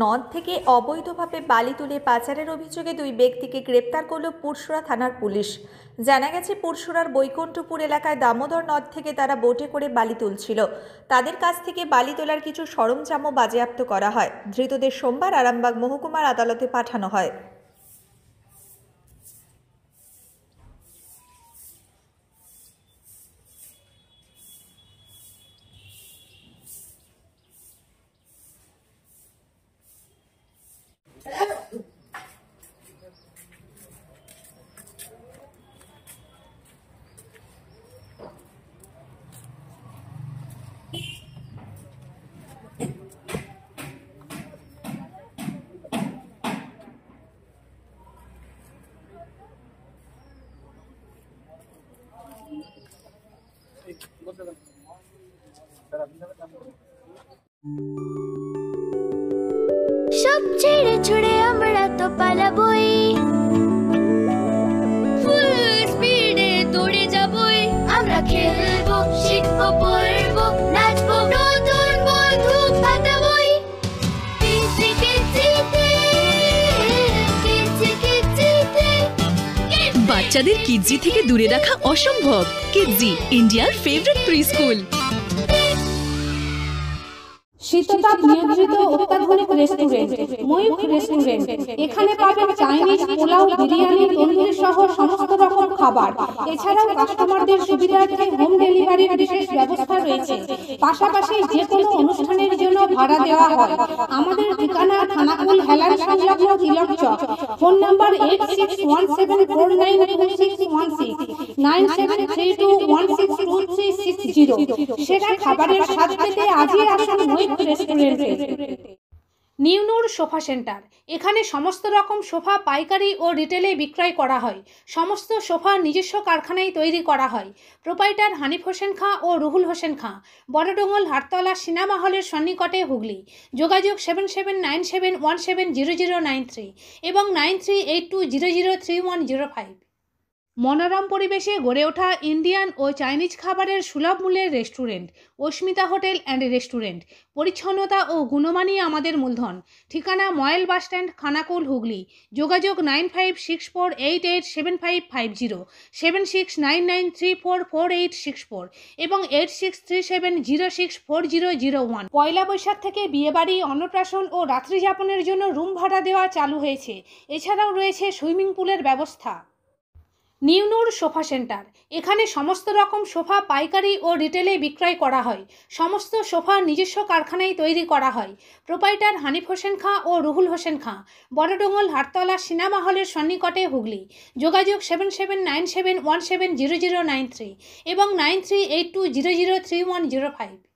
নদ থেকে অবৈধভাবে বালি তুলে পাচারের অভিযোগে দুই ব্যক্তিকে গ্রেপ্তার করল পুরসুরা থানার পুলিশ। জানা গেছে, পুরসুরার বৈকুণ্ঠপুর এলাকায় দামোদর নদ থেকে তারা বোটে করে বালি তুলছিল। তাদের কাছ থেকে বালি তোলার কিছু সরঞ্জামও বাজেয়াপ্ত করা হয়। ধৃতদের সোমবার আরামবাগ মহকুমার আদালতে পাঠানো হয়। সব ছেড়ে ছুড়ে আমরা তো পালাবই, ফুল স্পিডে দৌড়ে যাবই। আমরা খেলবো, শিখবো, পড়বো, নাচবো, নতুন বন্ধু পাতাবই। কিচি কিচিতে, কিচি কিচিতে। বাচ্চাদের কিডজি থেকে দূরে রাখা অসম্ভব। কিডজি, ইন্ডিয়ার ফেভারিট প্রি স্কুল। শীততাপ নিয়ন্ত্রিত অত্যাধুনিক রেস্টুরেন্ট ময়ূখ রেস্টুরেন্ট। এখানে পাবেন চাইনিজ, পোলাও, বিরিয়ানি, তন্দুরি সহ সমস্ত রকম খাবার। এছাড়াও কাস্টমারদের সুবিধার্থে হোম ডেলিভারির বিশেষ ব্যবস্থা রয়েছে। পাশাপাশি যে কোনো অনুষ্ঠানের জন্য ভাড়া দেওয়া হয়। আমাদের ঠিকানা খানাকুল হেলান সংলগ্ন তিলক চক। Phone number 8617492616 9732162360। সেরা খাবারের স্বাদ পেতে আজই আসুন ময়ূখ রেস্টুরেন্টে। নিউনুর সোফা সেন্টার। এখানে সমস্ত রকম সোফা পাইকারি ও রিটেলে বিক্রয় করা হয়। সমস্ত সোফা নিজস্ব কারখানায় তৈরি করা হয়। প্রোপাইটার হানিফ হোসেন খাঁ ও রুহুল হোসেন খাঁ, বড়ডোঙ্গল হাটতলা সিনেমা হলের সন্নিকটে, হুগলি। যোগাযোগ 7797170093 এবং 9382003105। মনোরম পরিবেশে গড়ে ওঠা ইন্ডিয়ান ও চাইনিজ খাবারের সুলভ মূল্যের restaurant Asmita hotel and restaurant. পরিচ্ছন্নতা ও গুণমানই আমাদের মূলধন। ঠিকানা ময়েল বাসস্ট্যান্ড, খানাকুল, হুগলি। যোগাযোগ 9564887550, 7699344864 এবং 8637064001। পয়লা বৈশাখ থেকে বিয়েবাড়ি, অন্নপ্রাশন ও রাত্রিযাপনের জন্য রুম ভাড়া দেওয়া চালু হয়েছে। এছাড়াও রয়েছে সুইমিং পুলের ব্যবস্থা। নিউনুর সোফা সেন্টার। এখানে সমস্ত রকম সোফা পাইকারি ও রিটেলে বিক্রয় করা হয়। সমস্ত সোফা নিজস্ব কারখানায় তৈরি করা হয়। প্রোপাইটার হানিফ হোসেন খাঁ ও রুহুল হোসেন খাঁ, বড়ডোঙ্গল হাটতলা সিনেমা হলের সন্নিকটে, হুগলি। যোগাযোগ 7797170093 এবং 9382003105।